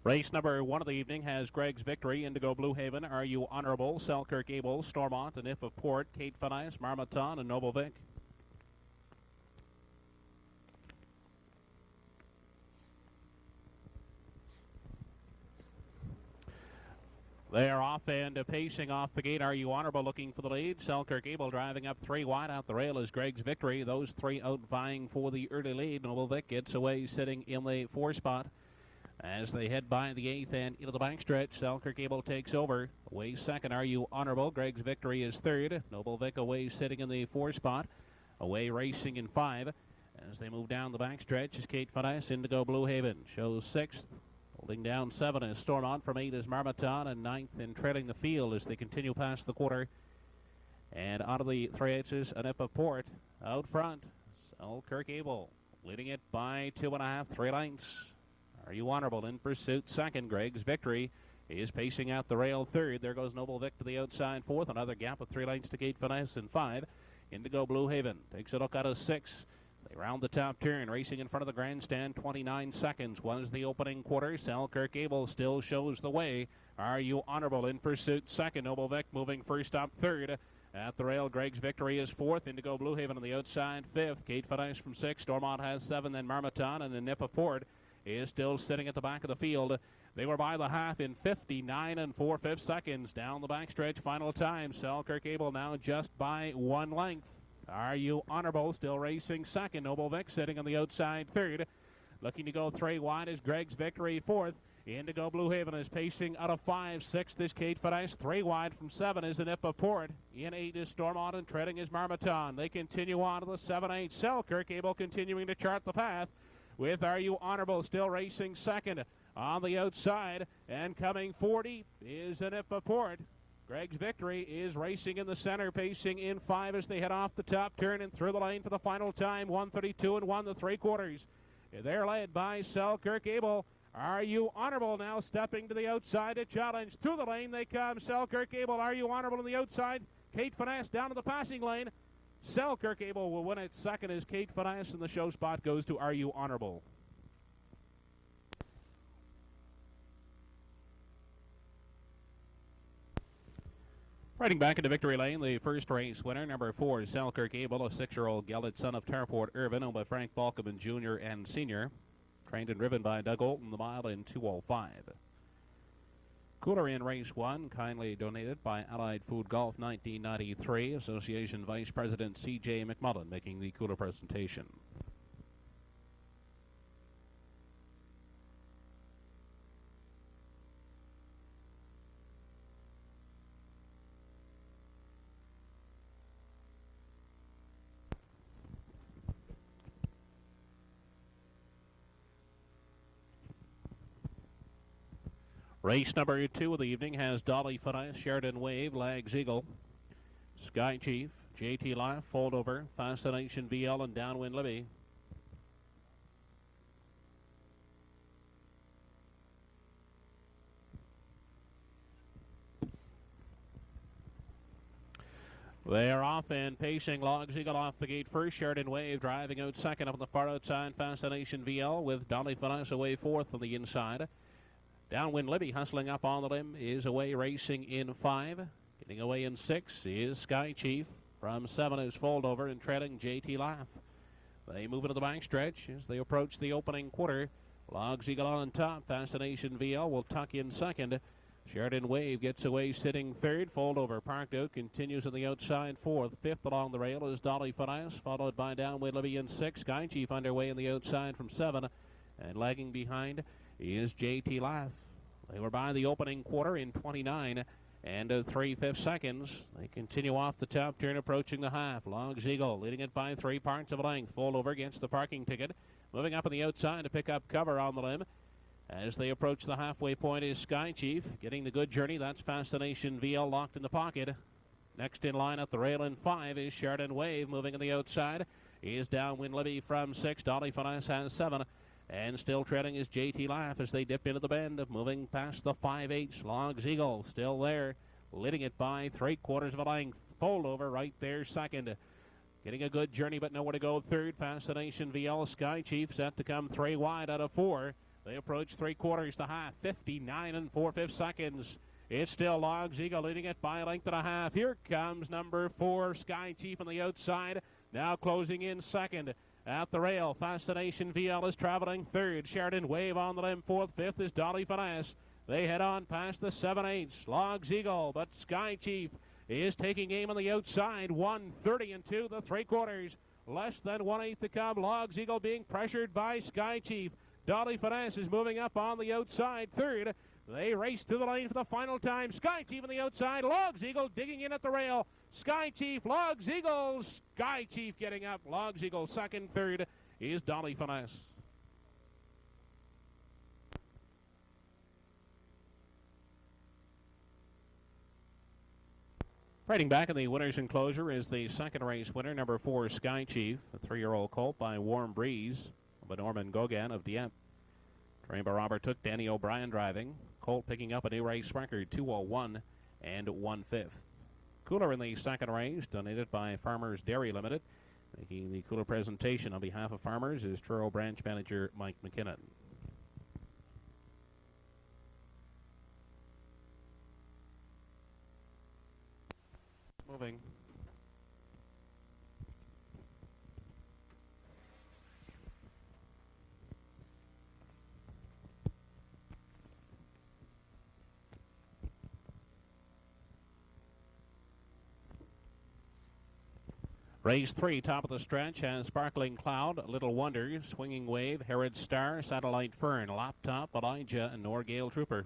Race number 1 of the evening has Greg's Victory, Indigo Blue Haven, Are You Honorable, Selkirk Able, Stormont, and If of Port, Kate Fanice, Marmaton, and Noble Vic. They are off and pacing off the gate. Are You Honorable looking for the lead. Selkirk Able driving up 3 wide out the rail is Greg's Victory. Those 3 out vying for the early lead. Noble Vic gets away sitting in the 4 spot. As they head by the 8th and into the backstretch, Selkirk Able takes over. Away second, Are You Honorable. Greg's Victory is third. Noble Vic away sitting in the 4 spot. Away racing in 5. As they move down the backstretch is Kate Fanice. Indigo Blue Haven shows 6th. Holding down 7 is Stormont. From 8 is Marmaton, and 9th and trailing the field as they continue past the quarter. And out of the 3/8 is an If of Port. Out front, Selkirk Able leading it by 2.5, 3 lengths. Are You Honorable in pursuit second. Greg's Victory is pacing out the rail third. There goes Noble Vic to the outside fourth. Another gap of 3 lengths to Kate Fanice in 5. Indigo Blue Haven takes a look out of 6. They round the top turn, racing in front of the grandstand. 29 seconds was the opening quarter. Selkirk Able still shows the way. Are You Honorable in pursuit second. Noble Vic moving first up third. At the rail, Greg's Victory is 4th. Indigo Blue Haven on the outside 5th. Kate Fanice from 6. Stormont has 7. Then Marmaton, and then If of Port is still sitting at the back of the field. They were by the half in 59 4/5 seconds. Down the backstretch, final time. Selkirk Able now just by 1 length. Are You Honorable still racing second. Noble Vic sitting on the outside third. Looking to go 3 wide is Greg's Victory 4th. Indigo Blue Haven is pacing out of 5. 6th is Kate Fanice. 3 wide from 7 is an If of Port. In 8 is Stormont, and treading is Marmaton. They continue on to the 7/8. Selkirk Able continuing to chart the path with Are You Honorable still racing second. On the outside and coming 40 is an If of Port. Greg's Victory is racing in the center, pacing in 5 as they head off the top turn and through the lane for the final time. 1:32 and 1 3/4. They're led by Selkirk Able. Are You Honorable now stepping to the outside to challenge. Through the lane they come. Selkirk Able, Are You Honorable on the outside. Kate Fanice down to the passing lane. Selkirk Able will win it. Second is Kate Fanice, and the show spot goes to Are You Honorable. Riding back into victory lane, the first race winner, number 4, Selkirk Able, a 6-year-old gelded son of Terraport Irvin, owned by Frank Balkman Jr. and Sr. Trained and driven by Doug Olton, the mile in 2:05. Cooler in race 1, kindly donated by Allied Food Golf 1993. Association Vice President C.J. McMullen making the cooler presentation. Race number 2 of the evening has Dolly Fanice, Sheridan Wave, Lags Eagle, Sky Chief, JT Laugh, Fold Over, Fascination VL, and Downwind Libby. They are off and pacing. Logs Eagle off the gate first. Sheridan Wave driving out second up on the far outside. Fascination VL with Dolly Fanice away 4th on the inside. Downwind Libby hustling up on the limb is away racing in 5. Getting away in 6 is Sky Chief. From 7 is Fold Over and trailing JT Laugh. They move into the backstretch as they approach the opening quarter. Logs Eagle on top. Fascination VL will tuck in second. Sheridan Wave gets away sitting third. Fold Over parked out, continues on the outside 4th. 5th along the rail is Dolly Fanice, followed by Downwind Libby in 6. Sky Chief underway on the outside from 7. And lagging behind is JT Laugh. They were by the opening quarter in 29 3/5 seconds. They continue off the top turn, approaching the half. Logs Eagle leading it by 3 parts of a length. Fold Over against the parking ticket. Moving up on the outside to pick up cover on the limb. As they approach the halfway point is Sky Chief. Getting the good journey, that's Fascination VL locked in the pocket. Next in line at the rail in 5 is Sheridan Wave. Moving on the outside is Downwind Libby from 6. Dolly Fanice has 7. And still treading is JT Laugh as they dip into the bend. Moving past the 5/8. Logs Eagle still there. Leading it by 3/4 of a length. Fold Over right there second. Getting a good journey but nowhere to go third. Fascination VL. Sky Chief set to come 3 wide out of 4. They approach 3/4 to half, 59 4/5 seconds. It's still Logs Eagle leading it by a length and a half. Here comes number 4, Sky Chief on the outside. Now closing in second. At the rail, Fascination VL is traveling third. Sheridan Wave on the limb, fourth. Fifth is Dolly Finesse. They head on past the 7/8. Logs Eagle, but Sky Chief is taking aim on the outside. 1:30 2 the 3/4. Less than 1/8 to come. Logs Eagle being pressured by Sky Chief. Dolly Finesse is moving up on the outside. Third. They race to the lane for the final time. Sky Chief on the outside. Logs Eagle digging in at the rail. Sky Chief, Logs Eagle, Sky Chief getting up. Logs Eagle second. Third is Dolly Finesse. Riding back in the winner's enclosure is the second race winner, number 4, Sky Chief, a 3-year-old colt by Warm Breeze of Norman Gauguin of Dieppe. Trained by Robert Took, Danny O'Brien driving. Colt picking up a new race record, 2:01 1/5. Cooler in the second race, donated by Farmers Dairy Limited. Making the cooler presentation on behalf of Farmers is Truro branch manager Mike McKinnon. Moving. Race 3, top of the stretch, has Sparkling Cloud, Little Wonder, Swinging Wave, Herod Star, Satellite Fern, Laptop, Elijah, and Norgale Trooper.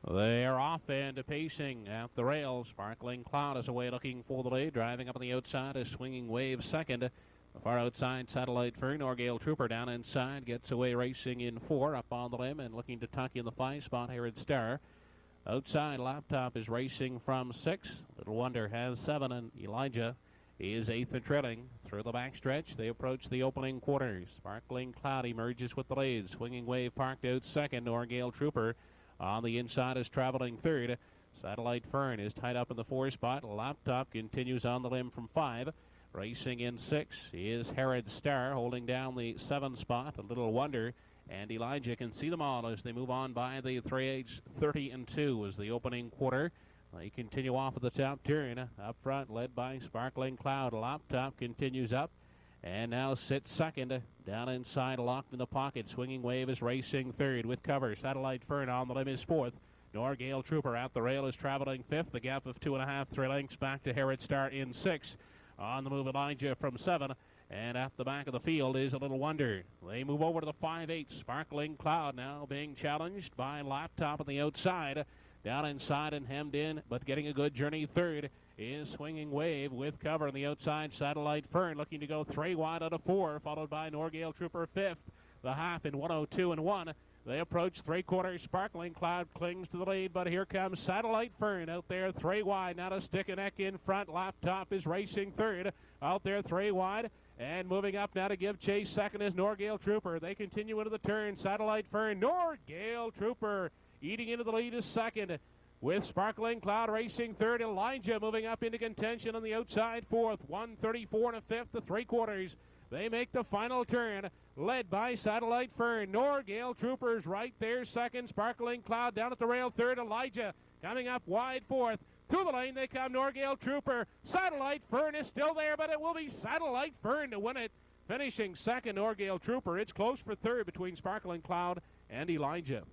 They are off and pacing at the rail. Sparkling Cloud is away looking for the lead. Driving up on the outside is Swinging Wave second. The far outside, Satellite Fern. Norgale Trooper down inside. Gets away racing in 4. Up on the limb and looking to tuck in the 5 spot, Herod Star. Outside, Laptop is racing from 6. Little Wonder has 7. And Elijah is 8th and trailing. Through the backstretch, they approach the opening quarters. Sparkling Cloud emerges with the lead. Swinging Wave parked out second. Norgale Trooper on the inside is traveling third. Satellite Fern is tied up in the 4 spot. Laptop continues on the limb from 5. Racing in 6 is Herod Star, holding down the 7 spot. A Little Wonder, and Elijah can see them all as they move on by the 3/8. 30 2 is the opening quarter. They continue off at the top turn. Up front, led by Sparkling Cloud. Laptop continues up and now sits second. Down inside, locked in the pocket. Swinging Wave is racing third with cover. Satellite Fern on the limb is 4th. Norgale Trooper at the rail is traveling 5th. The gap of 2.5, 3 lengths back to Herod Star in 6. On the move, Elijah from 7. And at the back of the field is A Little Wonder. They move over to the 5/8. Sparkling Cloud now being challenged by Laptop on the outside. Down inside and hemmed in, but getting a good journey third is Swinging Wave with cover on the outside. Satellite Fern looking to go 3 wide out of 4, followed by Norgale Trooper 5th. The half in 1:02 1. They approach 3/4. Sparkling Cloud clings to the lead, but here comes Satellite Fern out there 3 wide. Now to stick a neck in front. Laptop is racing third. Out there 3 wide. And moving up now to give chase second is Norgale Trooper. They continue into the turn. Satellite Fern, Norgale Trooper eating into the lead is second. With Sparkling Cloud racing third. Elijah moving up into contention on the outside 4th. 1:34 1/5 to 3/4. They make the final turn, led by Satellite Fern. Norgale Troopers right there second. Sparkling Cloud down at the rail third. Elijah coming up wide 4th. To the lane they come, Norgale Trooper. Satellite Fern is still there, but it will be Satellite Fern to win it. Finishing second, Norgale Trooper. It's close for third between Sparkling Cloud and Elijah.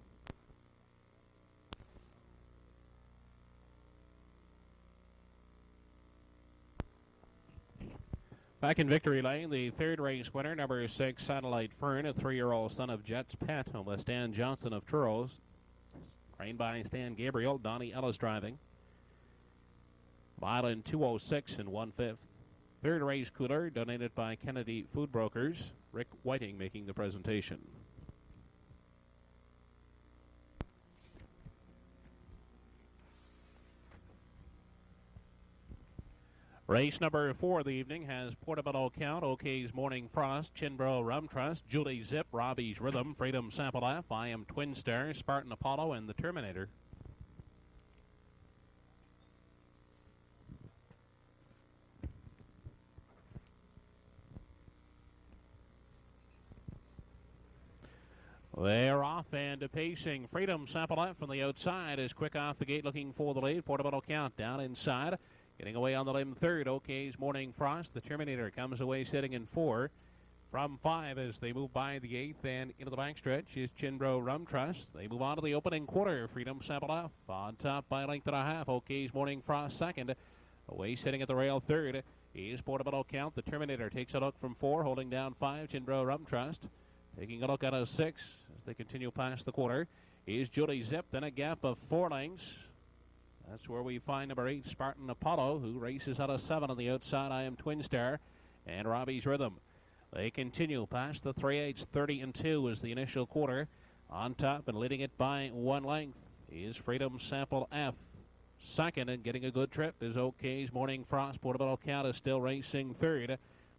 Back in victory lane, the third race winner, number 6, Satellite Fern, a 3-year-old son of Jet's Pet, with Stan Johnson of Truro. Trained by Stan Gabriel, Donnie Ellis driving. Mile in 2:06 1/5. Third race cooler, donated by Kennedy Food Brokers. Rick Whiting making the presentation. Race number 4 of the evening has Portobello Count, OK's Morning Frost, Chinbro Rum Trust, Julie Zip, Robbie's Rhythm, Freedom Sample F, I Am Twin Star, Spartan Apollo, and the Terminator. They're off and pacing. Freedom Sample F from the outside is quick off the gate looking for the lead. Portobello Count down inside. Getting away on the limb third. OK's Morning Frost. The Terminator comes away sitting in 4. From 5 as they move by the 8th and into the backstretch is Chinbro Rum Trust. They move on to the opening quarter. Freedom Sample F on top by a length and a half. OK's Morning Frost second. Away sitting at the rail third is Portobello Count. The Terminator takes a look from 4, holding down 5. Chinbro Rum Trust. Taking a look at a 6 as they continue past the quarter is Julie Zip. Then a gap of 4 lengths. That's where we find number 8, Spartan Apollo, who races out of 7 on the outside. I Am Twin Star and Robbie's Rhythm. They continue past the 3/8. 30-2 is the initial quarter. On top and leading it by 1 length is Freedom Sample F. Second and getting a good trip is OK's Morning Frost. Portobello Count is still racing third.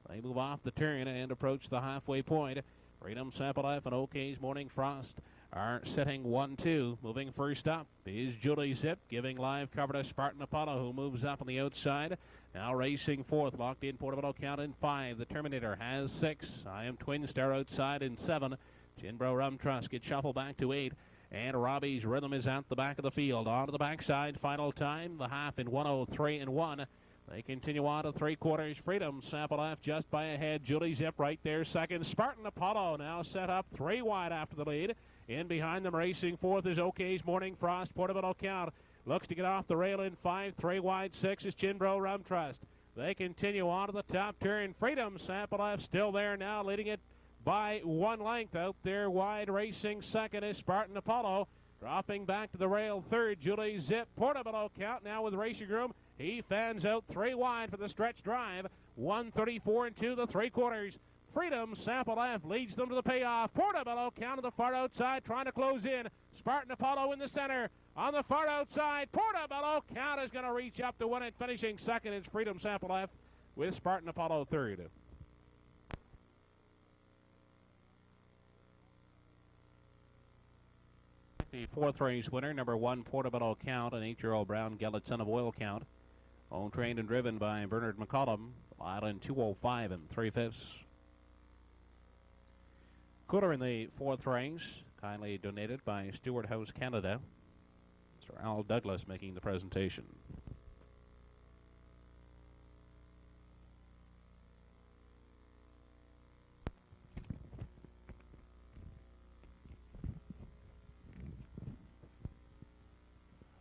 They move off the turn and approach the halfway point. Freedom Sample F and OK's Morning Frost are sitting 1-2. Moving first up is Julie Zip, giving live cover to Spartan Apollo, who moves up on the outside. Now racing fourth, locked in Portobello Count in 5. The Terminator has 6. I Am Twin Star outside in 7. Chinbro Rum Trust gets shuffled back to 8. And Robbie's Rhythm is at the back of the field. On to the backside, final time, the half in 1:03.1. They continue on to 3/4. Freedom Sample F just by ahead. Julie Zip right there second. Spartan Apollo now set up 3 wide after the lead. In behind them racing fourth is OK's Morning Frost. Portobello Count looks to get off the rail in 5. 3 wide 6 is Chinbro Rum Trust. They continue on to the top turn. Freedom Sample F still there now, leading it by 1 length. Out there wide racing second is Spartan Apollo. Dropping back to the rail third, Julie Zip. Portobello Count now with Racing Room. He fans out 3 wide for the stretch drive. 1:34.2 the 3/4. Freedom Sample F leads them to the payoff. Portobello Count to the far outside, trying to close in. Spartan Apollo in the center. On the far outside, Portobello Count is going to reach up to win it. Finishing second is Freedom Sample F with Spartan Apollo third. The 4th race winner, number 1, Portobello Count, an 8-year-old brown gelded son of Oil Count. Owned, trained, and driven by Bernard McCollum. Island 2:05 3/5. Cooler in the 4th race, kindly donated by Stewart House Canada. Sir Al Douglas making the presentation.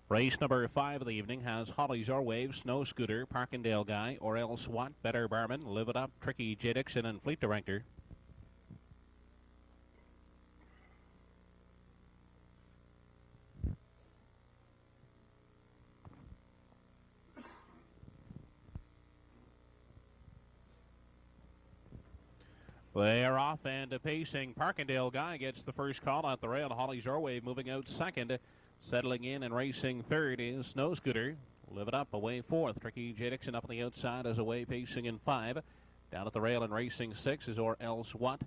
Race number 5 of the evening has Holly's Our Wave, Snow Scooter, Parkindale Guy, Orel Swat, Better Barman, Live It Up, Tricky J. Dixon, and Fleet Director. They are off and pacing. Parkindale Guy gets the first call at the rail. Holly's Our Wave moving out second. Settling in and racing third is Snow Scooter. Live It Up away 4th. Tricky J. Dixon up on the outside is away pacing in 5. Down at the rail and racing 6 is Orel Swat.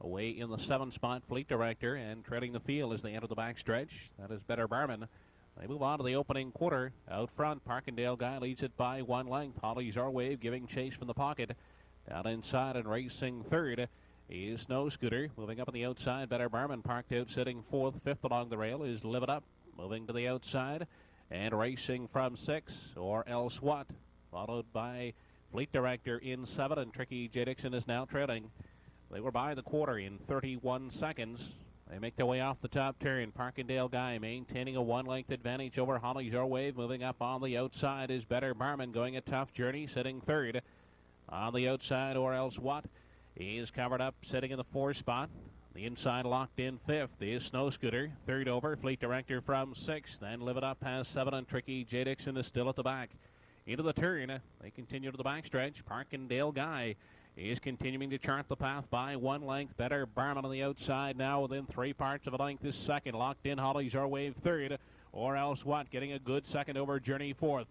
Away in the 7th spot, Fleet Director, and trailing the field as they enter the backstretch. That is Better Barman. They move on to the opening quarter. Out front, Parkindale Guy leads it by 1 length. Holly's Our Wave giving chase from the pocket. Down inside and racing third is Snow Scooter. Moving up on the outside, Better Barman parked out sitting 4th. 5th along the rail is Live It Up. Moving to the outside and racing from 6, Orel Swat. Followed by Fleet Director in 7, and Tricky J. Dixon is now trailing. They were by the quarter in 31 seconds. They make their way off the top turn. Parkindale Guy maintaining a 1-length advantage over Holly's Our Wave. Moving up on the outside is Better Barman going a tough journey, sitting third. On the outside, Orel Swat is covered up, sitting in the 4th spot. The inside locked in 5th is Snow Scooter. Third over, Fleet Director from 6th. Then Live It Up has 7, and Tricky J. Dixon is still at the back. Into the turn, they continue to the backstretch. Parkindale Guy is continuing to chart the path by 1 length. Better Barman on the outside now within 3 parts of a length is second. Locked in, Holly's Our Wave third. Orel Swat getting a good second over journey 4th.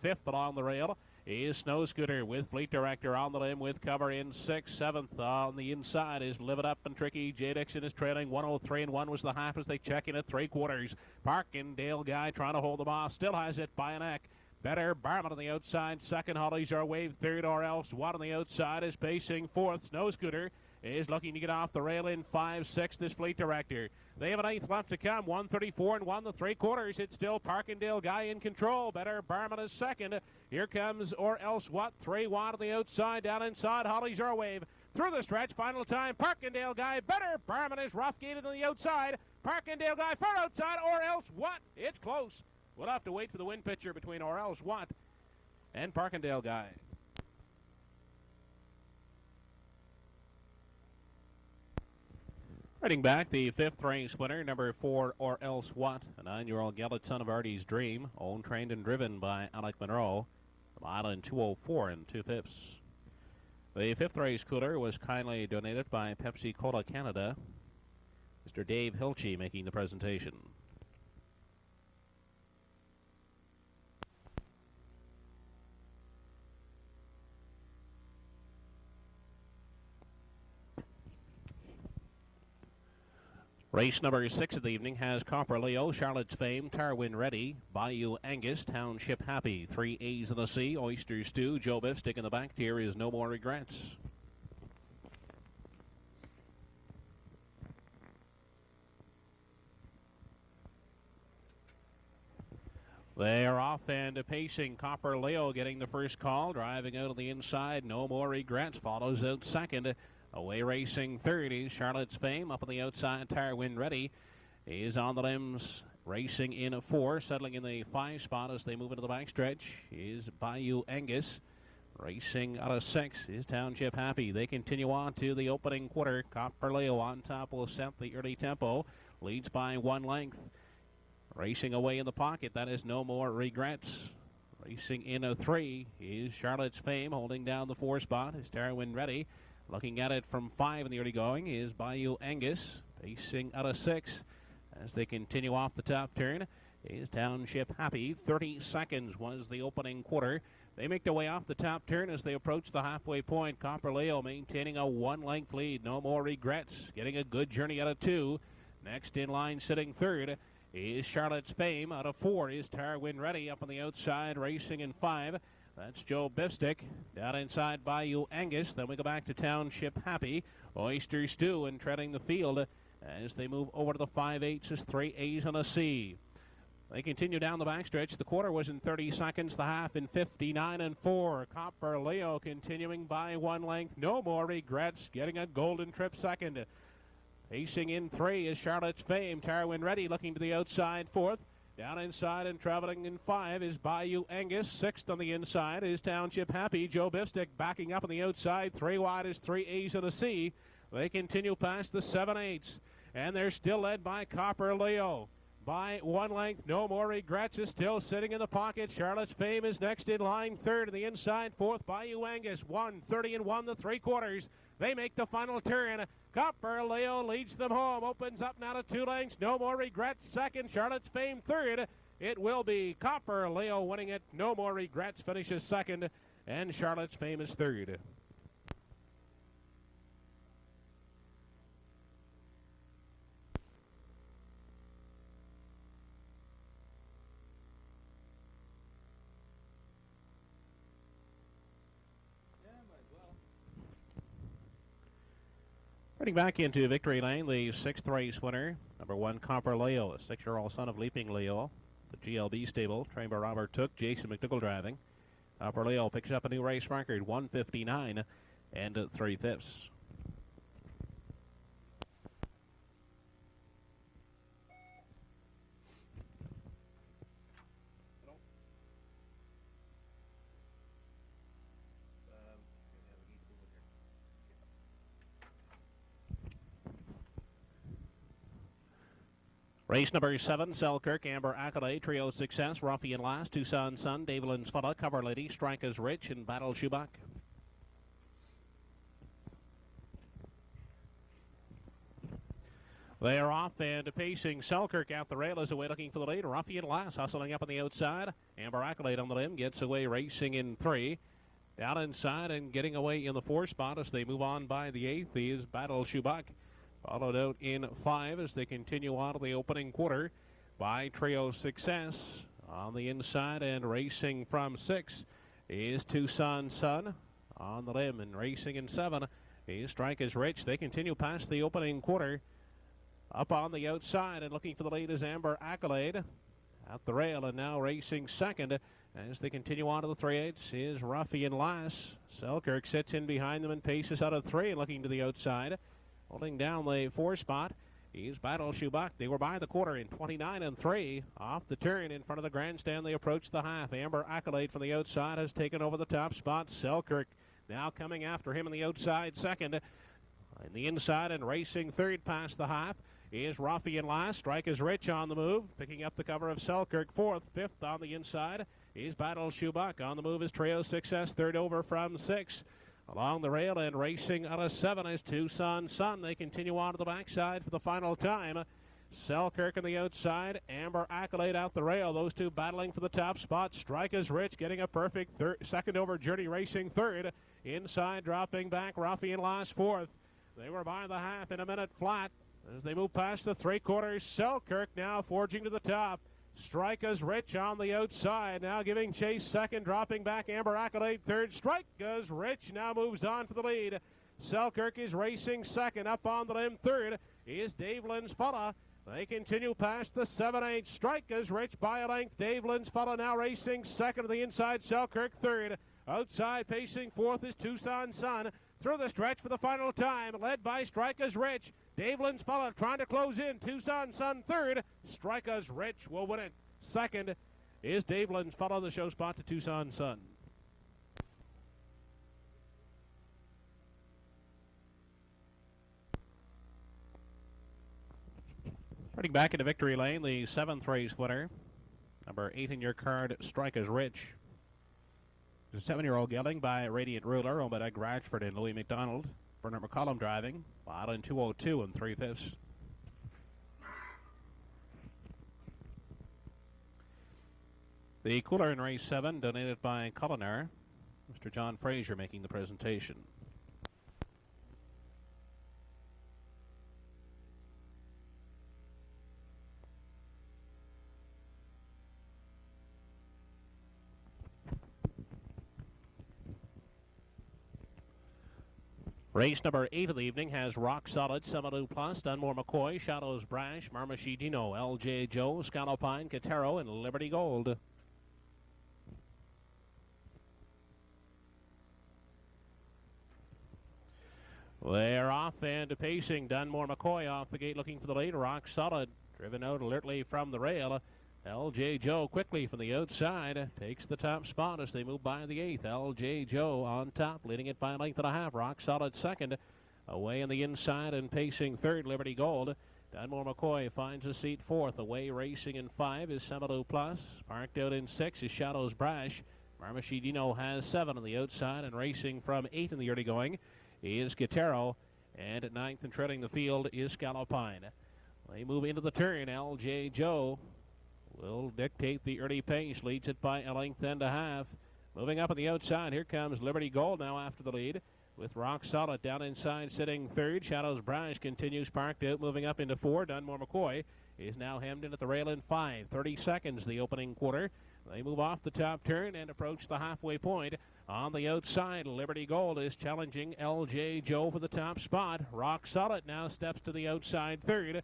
5th along the rail is Snow Scooter with Fleet Director on the limb with cover in 6th. 7th on the inside is Live It Up, and Tricky J. Dixon is trailing. 1:03.1 was the half as they check in at 3/4. Parkindale Guy trying to hold them off, still has it by a neck. Better Barman on the outside, second. Holly's Our Wave third. Orel Swat on the outside is pacing 4th. Snow Scooter is looking to get off the rail in 5. 6th is Fleet Director. They have an eighth left to come. 134 and 1 3/4. It's still Parkindale Guy in control. Better Barman is second. Here comes Or Else What. 3 wide on the outside. Down inside, Holly's Your Wave. Through the stretch, final time, Parkindale Guy. Better Barman is rough gated on the outside. Parkindale Guy far outside. Or Else What. It's close. We'll have to wait for the wind picture between Or Else What and Parkindale Guy. Riding back, the fifth race winner, number 4, Or Else What, a 9-year-old gelded son of Artie's Dream, owned, trained, and driven by Alec Monroe. A mile in 2:04 and 2/5. The fifth race cooler was kindly donated by Pepsi Cola Canada. Mr. Dave Hilchey making the presentation. Race number 6 of the evening has Copper Leo, Charlotte's Fame, Tarwin Ready, Bayou Angus, Township Happy, 3 A's in the C, Oyster Stew, Joe Bifstick in the back tier is No More Regrets. They are off and pacing. Copper Leo getting the first call, driving out on the inside. No More Regrets follows out second. Away racing third is Charlotte's Fame. Up on the outside, Tarwin Ready is on the limbs. Racing in 4, settling in the 5 spot as they move into the backstretch is Bayou Angus. Racing out of 6 is Township Happy. They continue on to the opening quarter. Copper Leo on top will set the early tempo. Leads by 1 length. Racing away in the pocket, that is No More Regrets. Racing in 3 is Charlotte's Fame. Holding down the 4 spot is Tarwin Ready. Looking at it from 5 in the early going is Bayou Angus. Pacing out of 6 as they continue off the top turn is Township Happy. 30 seconds was the opening quarter. They make their way off the top turn as they approach the halfway point. Copper Leo maintaining a 1-length lead. No More Regrets getting a good journey out of 2. Next in line sitting third is Charlotte's Fame. Out of 4 is Tarwin Ready. Up on the outside racing in 5. That's Joe Bifstick. Down inside Bayou Angus. Then we go back to Township Happy. Oyster Stew and treading the field as they move over to the 5/8 is 3 A's on a C. They continue down the backstretch. The quarter was in 30 seconds. The half in 59 and 4. Copper Leo continuing by 1 length. No More Regrets getting a golden trip second. Pacing in 3 is Charlotte's Fame. Tarwin Ready looking to the outside 4th. Down inside and traveling in 5 is Bayou Angus. 6th on the inside is Township Happy. Joe Bifstick backing up on the outside. 3 wide is 3 A's and a C. They continue past the 7/8. And they're still led by Copper Leo. By 1 length, No More Regrets is still sitting in the pocket. Charlotte's Fame is next in line. 3rd on the inside. 4th, Bayou Angus. 1:30 and 1 3/4. They make the final turn. Copper Leo leads them home. Opens up now to 2 lengths. No More Regrets second. Charlotte's Fame third. It will be Copper Leo winning it. No More Regrets finishes second. And Charlotte's Fame is third. Heading back into victory lane, the 6th race winner, number 1, Copper Leo, a 6-year-old son of Leaping Leo. The GLB stable, trained by Robert Took, Jason McDougall driving. Copper Leo picks up a new race record, 1:59 and 3/5. Race number 7, Selkirk, Amber Accolade, Trio Success, Ruffian Last, Tucson Sun, Davelin's Fella, Cover Lady, Strike is Rich, and Battle Schubach. They are off and pacing. Selkirk at the rail is away looking for the lead. Ruffian Last hustling up on the outside. Amber Accolade on the limb gets away racing in 3. Down inside and getting away in the 4 spot as they move on by the 8th is Battle Schubach. Followed out in 5 as they continue on to the opening quarter by Trio Success. On the inside and racing from 6 is Tucson Sun. On the limb and racing in 7 is Strike is Rich. They continue past the opening quarter Up on the outside and looking for the lead is Amber Accolade. At the rail and now racing second as they continue on to the 3/8 is Ruffy and Lass. Selkirk sits in behind them and paces out of 3 and looking to the outside. Holding down the 4 spot is Battle Schubach. They were by the quarter in 29 and 3. Off the turn in front of the grandstand, they approach the half. Amber Accolade from the outside has taken over the top spot. Selkirk now coming after him on the outside second. In the inside and racing third past the half is Ruffy and Last. Strike is Rich on the move, picking up the cover of Selkirk fourth. Fifth on the inside is Battle Schubach. On the move is Trio Success, third over from 6. Along the rail and racing out of 7 is Tucson Sun. They continue on to the backside for the final time. Selkirk on the outside, Amber Accolade out the rail. Those two battling for the top spot. Strike is Rich getting a perfect second over. Journey racing third. Inside dropping back, Ruffy and Last fourth. They were by the half in a minute flat. As they move past the 3/4, Selkirk now forging to the top. Strike is Rich on the outside, now giving chase second, dropping back Amber Accolade third. Strike is Rich now moves on for the lead. Selkirk is racing second. Up on the limb third is Dave Linsfella. They continue past the 7/8. Strike is Rich by a length. Dave Linsfella now racing second to the inside. Selkirk third. Outside pacing fourth is Tucson Sun. Through the stretch for the final time, led by Strikers Rich. Dave Linsfella trying to close in. Tucson Sun third. Strikers Rich will win it. Second is Dave Linsfella, the show spot to Tucson Sun. Turning back into victory lane, the 7th race winner, number 8 in your card, Strikers Rich. The 7-year-old gelding by Radiant Ruler, owned by Doug Ratchford and Louis McDonald. Bernard McCollum driving. Mile in 2:02 and 3/5. The cooler in race 7, donated by Cullinar. Mr. John Fraser making the presentation. Race number 8 of the evening has Rock Solid, Semalu Plus, Dunmore McCoy, Shadows Brash, Marmashidino, LJ Joe, Scalopine, Catero, and Liberty Gold. They're off and pacing. Dunmore McCoy off the gate looking for the lead. Rock Solid driven out alertly from the rail. LJ Joe quickly from the outside takes the top spot as they move by the 8th. LJ Joe on top, leading it by a length and a half. Rock Solid second. Away on the inside and pacing third, Liberty Gold. Dunmore McCoy finds a seat fourth. Away racing in 5 is Semalu Plus. Parked out in 6 is Shadows Brash. Marmashidino has 7 on the outside, and racing from 8 in the early going is Guitero. And at 9th and treading the field is Scalopine. They move into the turn. LJ Joe will dictate the early pace, leads it by a length and a half. Moving up on the outside, here comes Liberty Gold now after the lead, with Rock Solid down inside sitting third. Shadows Brash continues parked out, moving up into 4. Dunmore McCoy is now hemmed in at the rail in 5. 30 seconds the opening quarter. They move off the top turn and approach the halfway point. On the outside, Liberty Gold is challenging LJ Joe for the top spot. Rock Solid now steps to the outside third.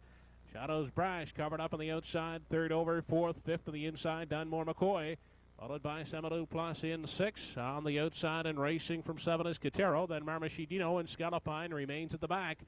Shadows Brash covered up on the outside, third over, 4th, 5th on the inside, Dunmore McCoy. Followed by Semalu Plus in 6. On the outside and racing from 7 is Catero. Then Marmashidino and Scalopine remains at the back.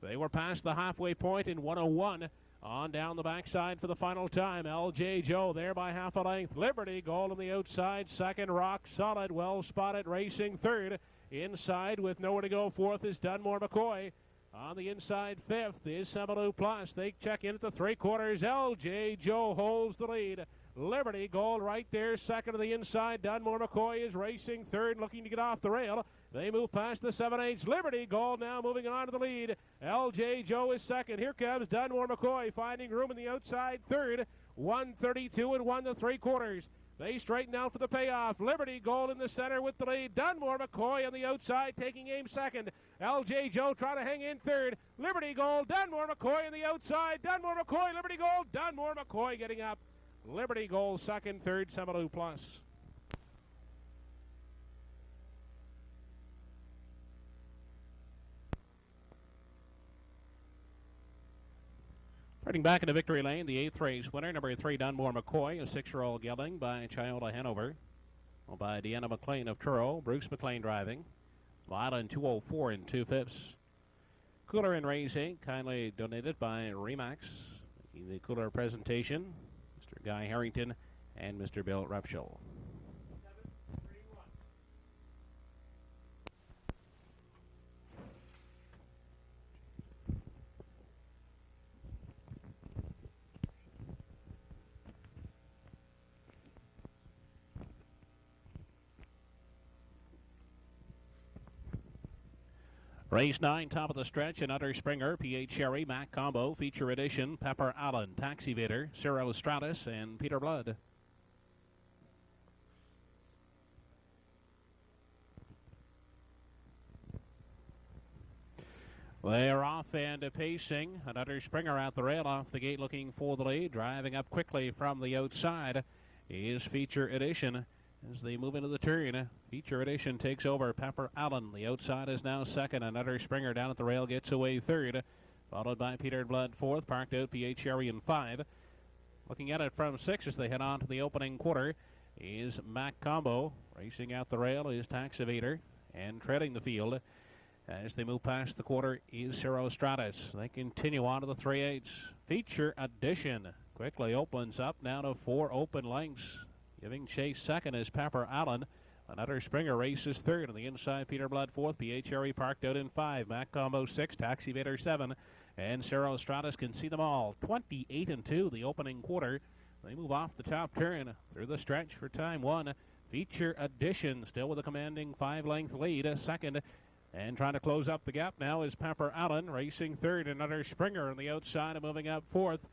They were past the halfway point in 1:01. On down the backside for the final time. LJ Joe there by half a length. Liberty Gold on the outside, second. Rock Solid, well spotted, racing third. Inside with nowhere to go, 4th is Dunmore McCoy. On the inside, 5th is Semalu Plus. They check in at the 3/4. LJ Joe holds the lead. Liberty Gold right there, second to the inside. Dunmore McCoy is racing third, looking to get off the rail. They move past the 7/8. Liberty Gold now moving on to the lead. LJ Joe is second. Here comes Dunmore McCoy finding room in the outside third. 1:32 and 1 3/4. They straighten out for the payoff. Liberty Gold in the center with the lead. Dunmore McCoy on the outside taking aim second. LJ Joe trying to hang in third. Liberty Gold, Dunmore McCoy on the outside. Dunmore McCoy, Liberty Gold, Dunmore McCoy getting up. Liberty Gold second, third, Semalu Plus. Riding back into victory lane, the 8th race winner, number 3, Dunmore McCoy, a 6-year-old gelding by Chiola Hanover. By Deanna McLean of Truro, Bruce McLean driving. Mile in 2:04 2/5. Cooler in racing, kindly donated by Remax. Making the cooler presentation, Mr. Guy Harrington and Mr. Bill Repschel. Race 9, top of the stretch, another Springer, P.H. Sherry, Mac Combo, Feature Edition, Pepper Allen, Taxi Vader, Cyril Stratus, and Peter Blood. They're off and pacing. Another Springer out the rail off the gate looking for the lead. Driving up quickly from the outside is Feature Edition. As they move into the turn, Feature Edition takes over. Pepper Allen, the outside, is now second. Another Springer down at the rail gets away third, followed by Peter Blood fourth. Parked out P.H. Sherry in 5. Looking at it from 6 as they head on to the opening quarter is Mac Combo. Racing out the rail is Taxi Vader, and treading the field as they move past the quarter is Cyril Stratus. They continue on to the 3/8. Feature Edition quickly opens up now to 4 open lengths. Giving chase second is Pepper Allen. Another Springer races third. On the inside, Peter Blood fourth. P.H. Sherry parked out in 5. Mac Combo 6. Taxi Vader 7. And Cyril Stratus can see them all. 28-2 the opening quarter. They move off the top turn through the stretch for time 1. Feature Edition still with a commanding 5-length lead. Second, and trying to close up the gap now is Pepper Allen racing third. Another Springer on the outside and moving up fourth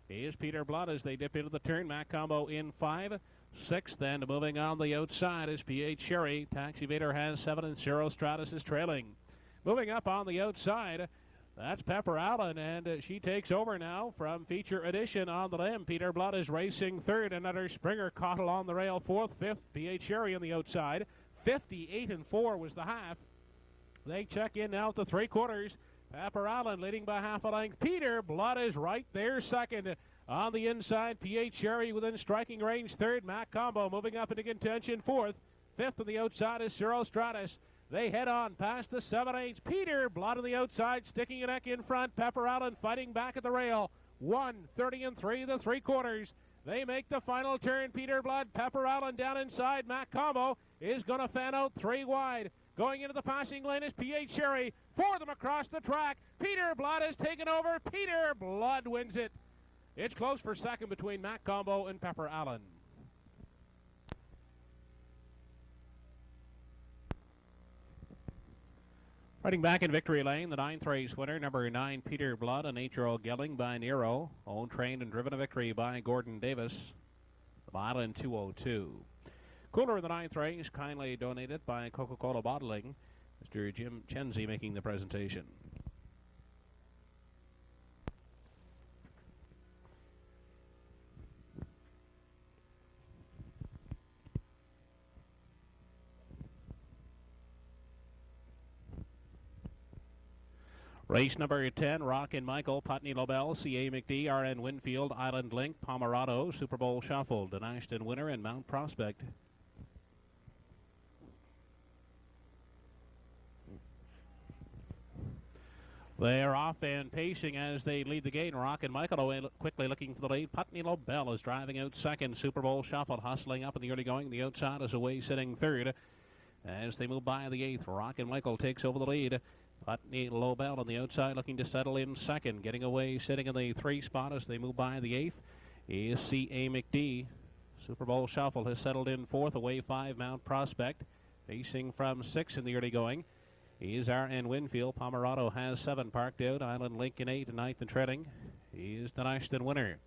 is Peter Blood as they dip into the turn. Mac Combo in 5. 6th, then moving on the outside is P.H. Sherry. Taxi Vader has 7 and Cyril Stratus is trailing. Moving up on the outside, that's Pepper Allen, and she takes over now from Feature Edition on the limb. Peter Blood is racing third. Another Springer caught along the rail 4th. 5th, P.H. Sherry on the outside. 58-4 was the half. They check in now at the 3/4. Pepper Allen leading by half a length. Peter Blood is right there second. On the inside, P.H. Sherry within striking range third. Mac Combo moving up into contention 4th. 5th on the outside is Cyril Stratus. They head on past the 7/8. Peter Blood on the outside, sticking a neck in front. Pepper Allen fighting back at the rail. 1:30-3 the 3/4. They make the final turn. Peter Blood, Pepper Allen down inside. Mac Combo is going to fan out 3 wide. Going into the passing lane is P.H. Sherry. 4 of them across the track. Peter Blood has taken over. Peter Blood wins it. It's close for second between Mac Combo and Pepper Allen. Riding back in victory lane, the 9th race winner, number 9, Peter Blood, an 8-year-old gelding by Nero. Owned, trained, and driven to victory by Gordon Davis. The mile in 2:02. Cooler in the 9th race, kindly donated by Coca-Cola Bottling. Mr. Jim Chenzi making the presentation. Race number 10, Rockin' Michael, Putney Lobel, C.A. McD, R.N. Winfield, Island Link, Pomerado, Super Bowl Shuffle, Denashton Winner, and Mount Prospect. They're off and pacing as they lead the gate. Rockin' Michael quickly looking for the lead. Putney Lobel is driving out second. Super Bowl Shuffle hustling up in the early going. The outside is away sitting third. As they move by the 8th, Rockin' Michael takes over the lead. Putney Lobel on the outside looking to settle in second. Getting away, sitting in the 3 spot as they move by the 8th is C.A. McD. Super Bowl Shuffle has settled in 4th. Away 5, Mount Prospect. Facing from 6 in the early going is R.N. Winfield. Pomerado has 7 parked out. Island Link in 8. 9th and treading is the Denashton Winner.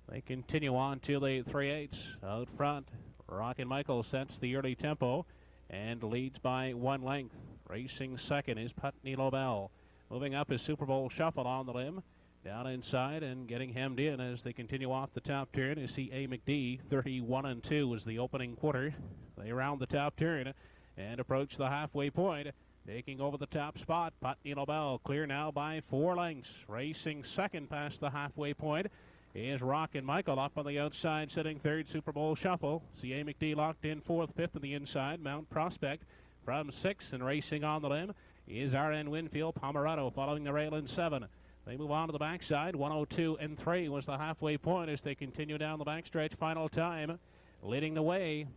They continue on to the 3/8. Out front, Rockin' Michael sets the early tempo and leads by 1 length. Racing second is Putney Lobel. Moving up is Super Bowl Shuffle on the limb. Down inside and getting hemmed in as they continue off the top turn is C.A. McD. 31-2 was the opening quarter. They round the top turn and approach the halfway point. taking over the top spot. Putney LaBelle clear now by 4 lengths. Racing second past the halfway point is Rockin' Michael up on the outside, sitting third. Super Bowl Shuffle. C.A. McD locked in fourth, fifth on the inside. Mount Prospect from 6 and racing on the limb is R.N. Winfield. Pomerado following the rail in 7. They move on to the backside. 102 and 3 was the halfway point as they continue down the backstretch. Final time. Leading the way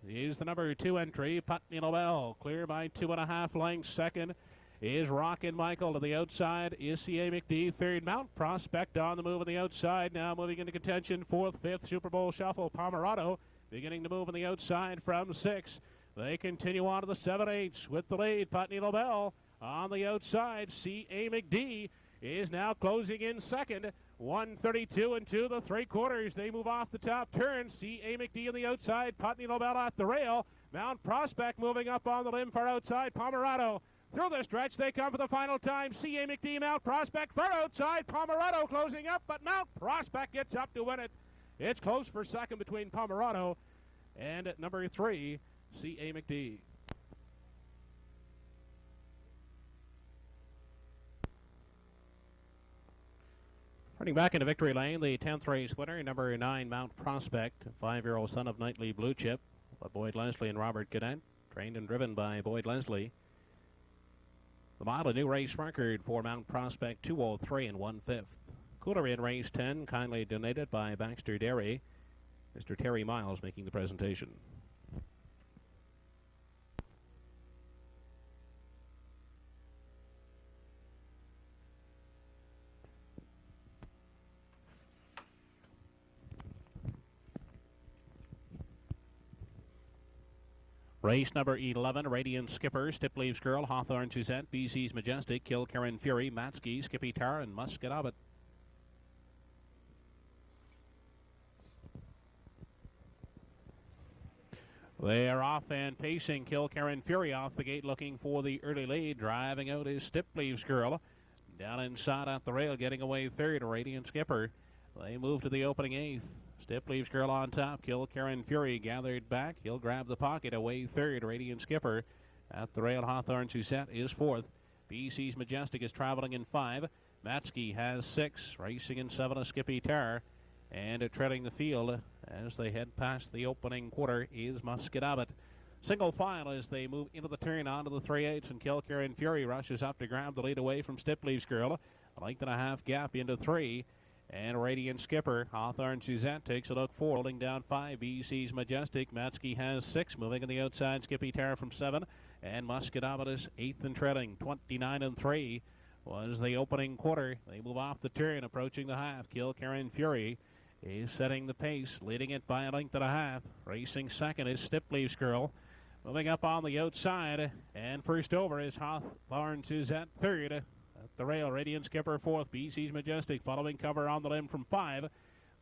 is the number 2 entry, Putney LaBelle. Clear by 2.5 lengths. Second is Rockin' Michael. To the outside is C.A. McD. Third, Mount Prospect on the move on the outside. Now moving into contention. Fourth, fifth, Super Bowl Shuffle. Pomerado beginning to move on the outside from 6. They continue on to the 7/8 with the lead. Putney LaBelle on the outside. C.A. McD is now closing in second. 132 and 2 3/4. They move off the top turn. C.A. McD on the outside. Putney LaBelle at the rail. Mount Prospect moving up on the limb far outside. Pomerado through the stretch. They come for the final time. C.A. McD, Mount Prospect far outside. Pomerado closing up, but Mount Prospect gets up to win it. It's close for second between Pomerado and at number 3, C.A. McD. Turning back into victory lane, the 10th race winner, number 9, Mount Prospect, 5-year-old son of Knightley Blue Chip, by Boyd Leslie and Robert Cadet, trained and driven by Boyd Leslie. The mile, a new race record for Mount Prospect, 2:03 and 1/5. Cooler in race 10, kindly donated by Baxter Dairy. Mr. Terry Miles making the presentation. Race number 11, Radiant Skipper, Stipleaves Girl, Hawthorne Suzette, BC's Majestic, Kilkerran Fury, Matsky, Skippy Tar, and Muscat Abbott. They are off and pacing. Kilkerran Fury off the gate looking for the early lead. Driving out is Stipleaves Girl. Down inside at the rail, getting away third, Radiant Skipper. They move to the opening 8th. Stipleaves Girl on top. Kilkerran Fury gathered back. He'll grab the pocket. Away third. Radiant Skipper at the rail. Hawthorne Suzette is 4th. BC's Majestic is traveling in 5. Matsky has 6. Racing in 7 a Skippy Tar. And treading the field as they head past the opening quarter is Muscat Abbott. Single file as they move into the turn onto the 3/8, and Kilkerran Fury rushes up to grab the lead away from Stipleaves Girl. A length and a half gap into 3. And Radiant Skipper, Hawthorne Suzette takes a look forward, holding down 5. BC's Majestic. Matsky has 6. Moving on the outside, Skippy Tar from 7. And Muscat Abbott is 8th and trailing. 29 and 3 was the opening quarter. They move off the turn, approaching the half. Kilkerran Fury is setting the pace, leading it by a length and a half. Racing second is Stipleaves Girl. Moving up on the outside, and first over is Hawthorne Suzette, 3rd. At the rail, Radiant Skipper 4th. BC's Majestic following cover on the limb from 5.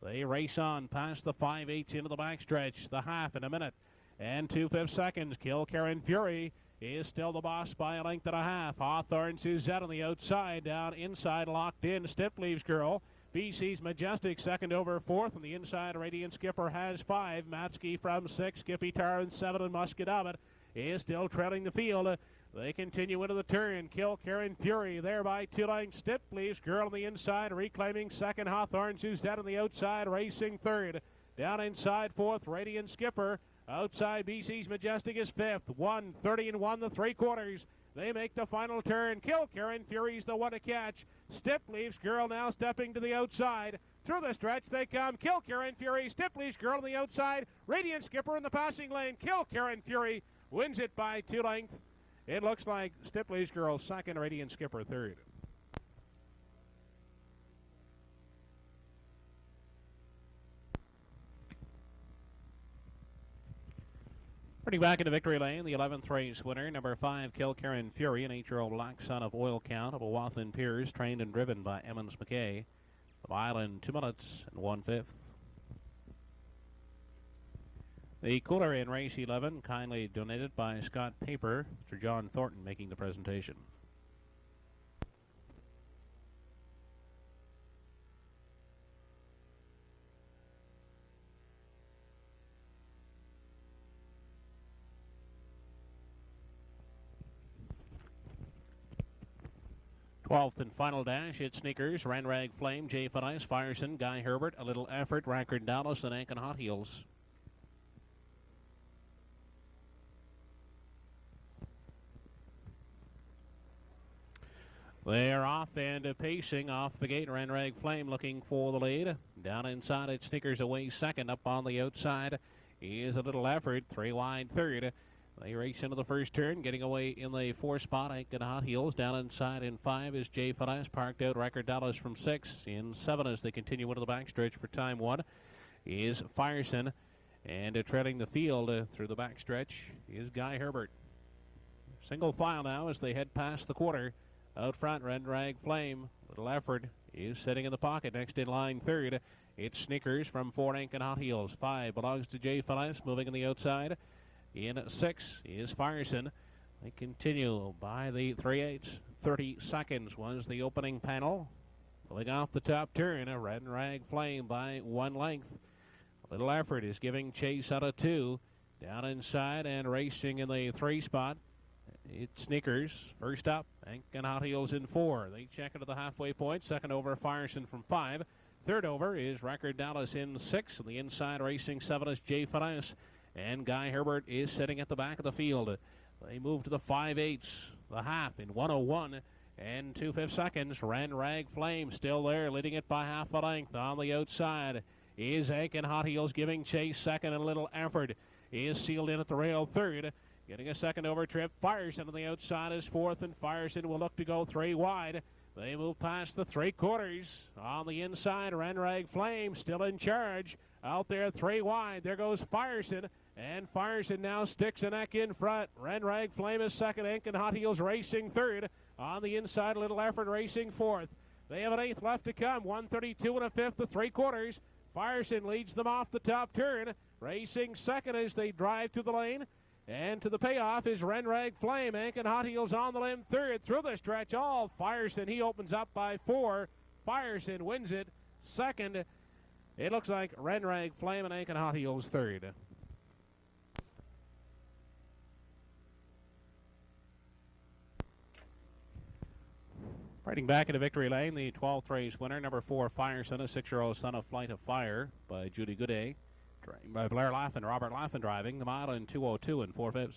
They race on past the 5/8 into the backstretch. The half in a minute and 2/5 seconds. Kilkerran Fury is still the boss by a length and a half. Hawthorne Suzette on the outside, down inside, locked in. Stipleaves Girl. BC's Majestic second over 4th. On the inside, Radiant Skipper has 5. Matsky from 6. Skippy Tar and 7. And Muscat Abbott is still trailing the field. They continue into the turn. Kilkerran Fury there by 2 lengths. Stipleaves Girl on the inside, reclaiming second. Hawthorne Suzette on the outside, racing 3rd. Down inside 4th, Radiant Skipper. Outside, BC's Majestic is 5th. 1:30 and 1 3/4. They make the final turn. Kilkerran Fury's the one to catch. Stipleaves Girl now stepping to the outside. Through the stretch they come. Kilkerran Fury, Stipleaves Girl on the outside. Radiant Skipper in the passing lane. Kilkerran Fury wins it by 2 lengths. It looks like Stipleaves Girl 2nd, Radiant Skipper 3rd. Turning back into victory lane, the 11th race winner, number 5, Kilkerran Fury, an 8-year-old black son of Oil Count of Owathan Piers, trained and driven by Emmons McKay. The mile in 2 minutes and 1/5. The cooler in race 11, kindly donated by Scott Paper. Mr. John Thornton making the presentation. 12th and final dash, it's Sneakers, Ranrag Flame, Jay Fanice, Fireson, Guy Herbert, A Little Effort, Rackard Dallas, and Ankin Hot Heels. They're off and pacing off the gate. Ranrag Flame looking for the lead. Down inside, it's Sneakers away second. Up on the outside is A Little Effort, 3 wide third. They race into the first turn, getting away in the 4 spot. Ankin Hot Heels. Down inside in 5 is Jay Fanice, parked out. Rackard Dallas from 6. In 7 as they continue into the backstretch for time 1 is Fireson. And trailing the field through the backstretch is Guy Herbert. Single file now as they head past the quarter. Out front, Ranrag Flame. Little Effort is sitting in the pocket. Next in line, third. It's Sneakers from 4, Ankin Hot Heels. 5 belongs to Jay Fanice, moving on the outside. In 6 is Fireson. They continue by the 3/8. 30 seconds was the opening panel. Going off the top turn, a Ranrag Flame by 1 length. Little Effort is giving chase out of 2. Down inside and racing in the 3 spot. It's Sneakers. First up, Ankin Hot Heels in 4. They check into the halfway point. Second over, Fireson from 5. Third over is Rackard Dallas in 6. On the inside, racing 7 is Jay Fanice. And Guy Herbert is sitting at the back of the field. They move to the 5/8, the half in 1:01 and 2/5 seconds. Ranrag Flame still there, leading it by half a length. On the outside is Ankin Hot Heels giving chase. Second, and A Little Effort is sealed in at the rail. Third, getting a second over trip. Fireson on the outside is 4th, and Fireson will look to go 3 wide. They move past the 3/4. On the inside, Ranrag Flame still in charge. Out there 3 wide. There goes Fireson. And Fireson now sticks a neck in front. Ranrag Flame is second. Ankin Hot Heels racing third. On the inside, Little Effort racing 4th. They have an 8th left to come. 1:32 and a 5th to 3/4. Fireson leads them off the top turn. Racing second as they drive to the lane. And to the payoff is Ranrag Flame. Ankin Hot Heels on the limb third. Through the stretch, all Fireson. He opens up by 4. Fireson wins it second. It looks like Ranrag Flame and Ankin Hot Heels third. Riding back into victory lane, the 12th race winner, number 4, Fireson, a 6-year-old son of Flight of Fire by Judy Gooday. Trained by Blair Laffin, Robert Laffin driving the mile in 2:02 and 4/5.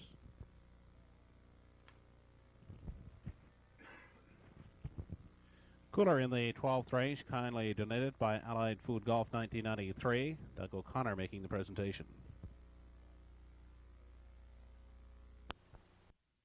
Cooler in the 12th race, kindly donated by Allied Food Golf 1993. Doug O'Connor making the presentation.